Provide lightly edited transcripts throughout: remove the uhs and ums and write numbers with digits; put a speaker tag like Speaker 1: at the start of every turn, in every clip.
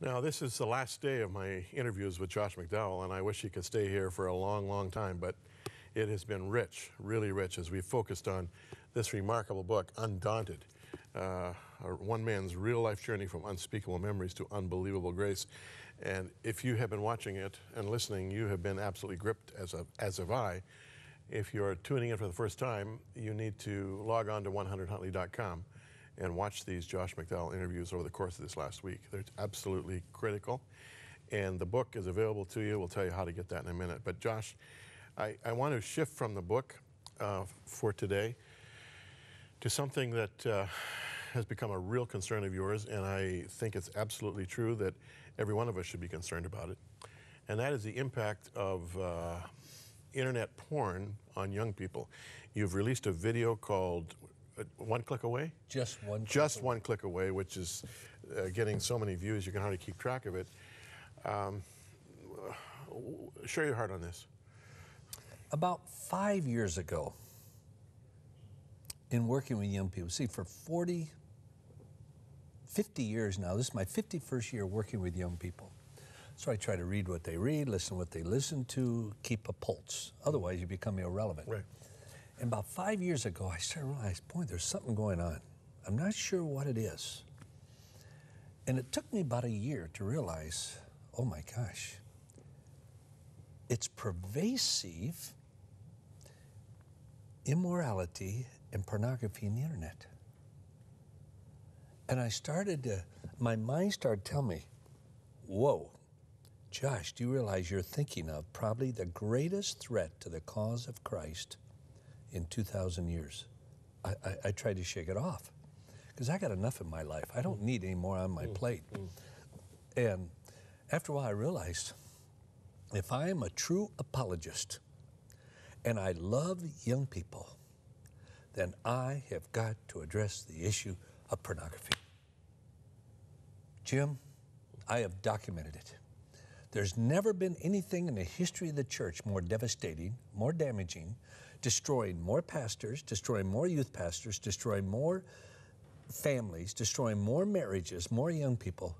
Speaker 1: Now, this is the last day of my interviews with Josh McDowell, and I wish he could stay here for a long, long time, but it has been rich, really rich, as we've focused on this remarkable book, Undaunted, one man's real-life journey from unspeakable memories to unbelievable grace. And if you have been watching it and listening, you have been absolutely gripped, as have I. If you're tuning in for the first time, you need to log on to 100huntley.com and watch these Josh McDowell interviews over the course of this last week. They're absolutely critical. And the book is available to you. We'll tell you how to get that in a minute. But Josh, I want to shift from the book for today to something that has become a real concern of yours, and I think it's absolutely true that every one of us should be concerned about it. And that is the impact of internet porn on young people. You've released a video called One Click Away?
Speaker 2: Just one click
Speaker 1: Just
Speaker 2: away.
Speaker 1: One Click Away, which is getting so many views you can hardly keep track of it. Share your heart on this.
Speaker 2: About 5 years ago, in working with young people, see, for 50 years now, this is my 51st year working with young people. So I try to read what they read, listen to what they listen to, keep a pulse. Otherwise, you become irrelevant.
Speaker 1: Right.
Speaker 2: And about 5 years ago, I started to realize, boy, there's something going on. I'm not sure what it is. And it took me about a year to realize, oh my gosh, it's pervasive immorality and pornography in the internet. And I started to, my mind started telling me, whoa, Josh, do you realize you're thinking of probably the greatest threat to the cause of Christ in 2,000 years? I tried to shake it off because I got enough in my life. I don't need any more on my plate. And after a while I realized if I am a true apologist and I love young people, then I have got to address the issue of pornography. Jim, I have documented it. There's never been anything in the history of the church more devastating, more damaging, destroying more pastors, destroying more youth pastors, destroying more families, destroying more marriages, more young people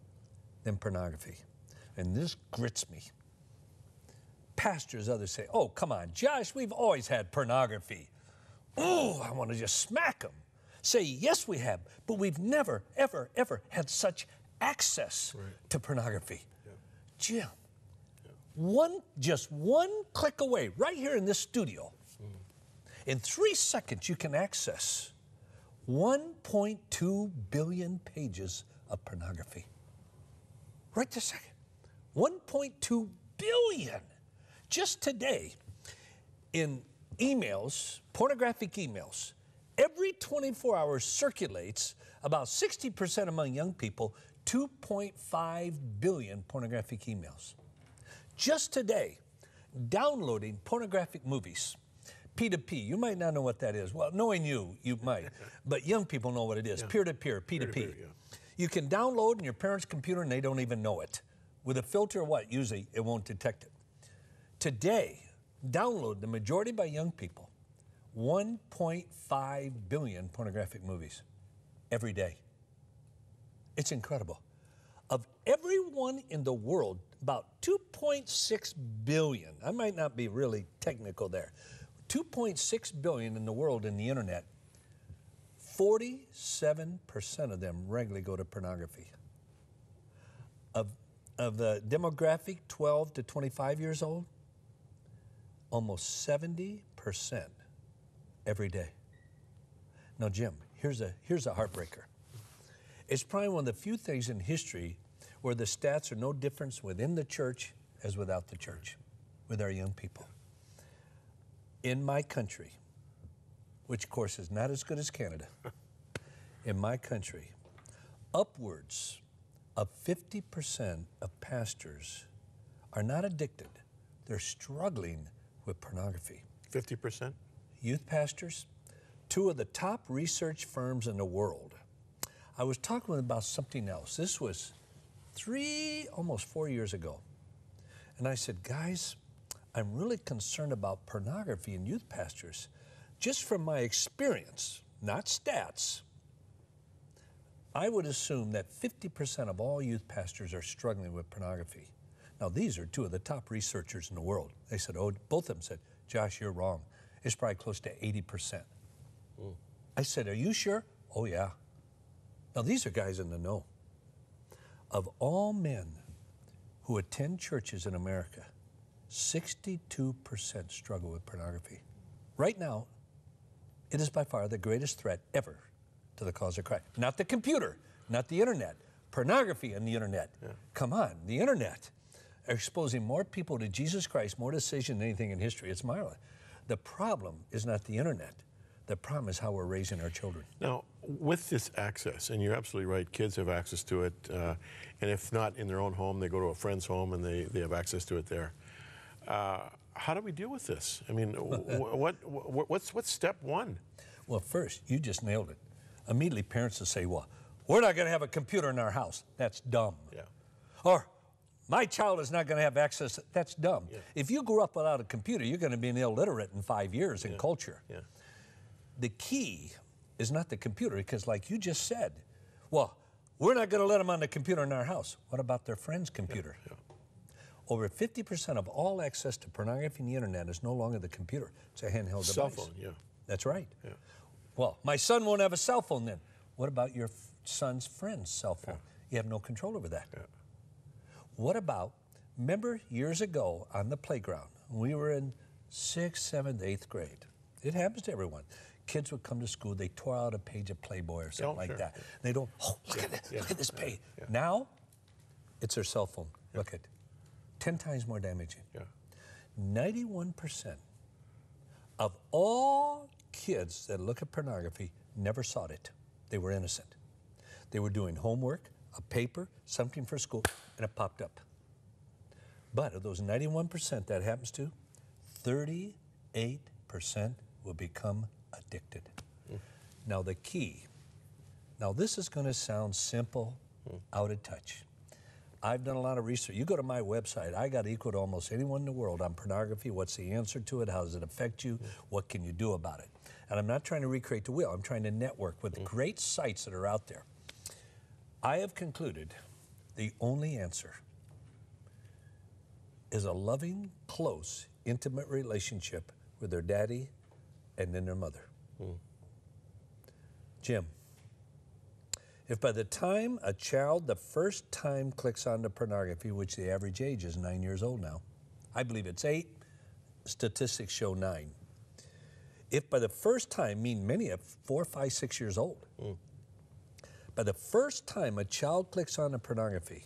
Speaker 2: than pornography. And this grits me. Pastors, others say, oh, come on, Josh, we've always had pornography. Oh, I want to just smack them. Say, yes, we have, but we've never, ever, ever had such access to pornography. Yeah. Jim, just one click away, right here in this studio, in 3 seconds, you can access 1.2 billion pages of pornography. Right this second. 1.2 billion. Just today, in emails, pornographic emails, every 24 hours circulates about 60% among young people, 2.5 billion pornographic emails. Just today, downloading pornographic movies, P2P, you might not know what that is. Well, knowing you, you might, but young people know what it is, peer-to-peer, P2P. Yeah. You can download on your parents' computer and they don't even know it. With a filter or what, usually it won't detect it. Today, download, the majority by young people, 1.5 billion pornographic movies every day. It's incredible. Of everyone in the world, about 2.6 billion, I might not be really technical there, 2.6 billion in the world in the internet, 47% of them regularly go to pornography. Of the demographic 12 to 25 years old, almost 70% every day. Now, Jim, here's a heartbreaker. It's probably one of the few things in history where the stats are no difference within the church as without the church, with our young people. In my country, which of course is not as good as Canada, in my country, upwards of 50% of pastors are not addicted. They're struggling with pornography.
Speaker 1: 50%?
Speaker 2: Youth pastors, 2 of the top research firms in the world. I was talking with them about something else. This was almost 4 years ago. And I said, guys, I'm really concerned about pornography in youth pastors. Just from my experience, not stats, I would assume that 50% of all youth pastors are struggling with pornography. Now, these are two of the top researchers in the world. They said, oh, both of them said, Josh, you're wrong. It's probably close to 80%. I said, are you sure? Oh, yeah. Now, these are guys in the know. Of all men who attend churches in America, 62% struggle with pornography. Right now, it is by far the greatest threat ever to the cause of Christ. Not the computer, not the internet, pornography and the internet. Yeah. Come on, the internet are exposing more people to Jesus Christ, more decision than anything in history. It's marvelous. The problem is not the internet. The problem is how we're raising our children.
Speaker 1: Now, with this access, and you're absolutely right, kids have access to it, and if not in their own home, they go to a friend's home and they have access to it there. How do we deal with this? I mean, what's step one?
Speaker 2: Well, first, you just nailed it. Immediately, parents will say, well, we're not going to have a computer in our house. That's dumb.
Speaker 1: Yeah.
Speaker 2: Or, my child is not going to have access. That's dumb.
Speaker 1: Yeah.
Speaker 2: If you grew up without a computer, you're going to be an illiterate in 5 years in culture.
Speaker 1: Yeah.
Speaker 2: The key is not the computer, because like you just said, well, we're not going to let them on the computer in our house. What about their friend's computer?
Speaker 1: Yeah.
Speaker 2: Over 50% of all access to pornography and the internet is no longer the computer. It's a handheld device.
Speaker 1: Cell phone, yeah.
Speaker 2: That's right.
Speaker 1: Yeah.
Speaker 2: Well, my son won't have a cell phone then. What about your son's friend's cell phone? Yeah. You have no control over that.
Speaker 1: Yeah.
Speaker 2: What about, remember years ago on the playground, we were in 6th, 7th, 8th grade. It happens to everyone. Kids would come to school, they tore out a page of Playboy or something like that. They don't, oh, look at this, look at this page. Yeah. Now, it's their cell phone. Yeah. Look at 10 times more damaging.
Speaker 1: Yeah.
Speaker 2: 91% of all kids that look at pornography never sought it. They were innocent. They were doing homework, a paper, something for school, and it popped up. But of those 91% that happens to, 38% will become addicted. Now the key, now this is going to sound simple, out of touch. I've done a lot of research. You go to my website, I got equal to almost anyone in the world on pornography. What's the answer to it? How does it affect you? What can you do about it? And I'm not trying to recreate the wheel. I'm trying to network with great sites that are out there. I have concluded the only answer is a loving, close, intimate relationship with their daddy and then their mother. Jim, if by the time a child the first time clicks on the pornography, which the average age is 9 years old now, I believe it's 8, statistics show 9. If by the first time, mean many of 4, 5, 6 years old, by the first time a child clicks on the pornography,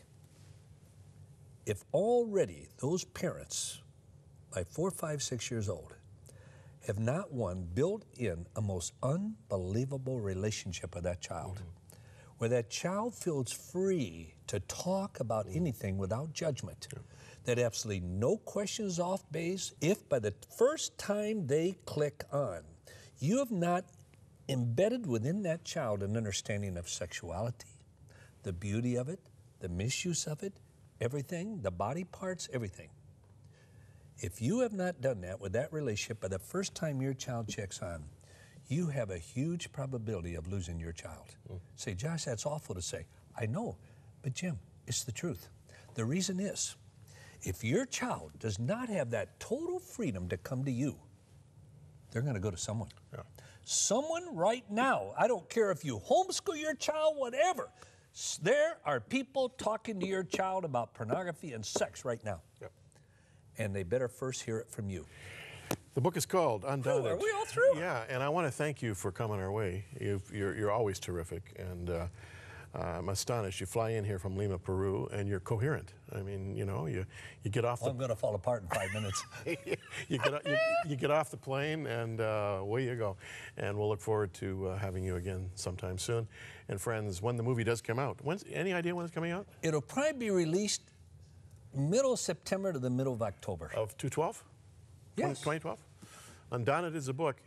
Speaker 2: if already those parents by 4, 5, 6 years old have not one built in a most unbelievable relationship with that child, where that child feels free to talk about anything without judgment, that absolutely no questions off base, if by the first time they click on, you have not embedded within that child an understanding of sexuality, the beauty of it, the misuse of it, everything, the body parts, everything. If you have not done that with that relationship by the first time your child checks on, you have a huge probability of losing your child. Say, Josh, that's awful to say. I know, but Jim, it's the truth. The reason is, if your child does not have that total freedom to come to you, they're going to go to someone. Yeah. Someone right now, I don't care if you homeschool your child, whatever, there are people talking to your child about pornography and sex right now. Yep. And they better first hear it from you.
Speaker 1: The book is called Undaunted.
Speaker 2: Oh, are we all through?
Speaker 1: Yeah, and I want to thank you for coming our way. You're always terrific, and I'm astonished. You fly in here from Lima, Peru, and you're coherent. I mean, you know, you get off.
Speaker 2: I'm going to fall apart in 5 minutes.
Speaker 1: you get off the plane, and away you go. And we'll look forward to having you again sometime soon. And friends, when the movie does come out, any idea when it's coming out?
Speaker 2: It'll probably be released middle of September to the middle of October.
Speaker 1: Of 2012?
Speaker 2: Yes.
Speaker 1: 2012? Undaunted is a book.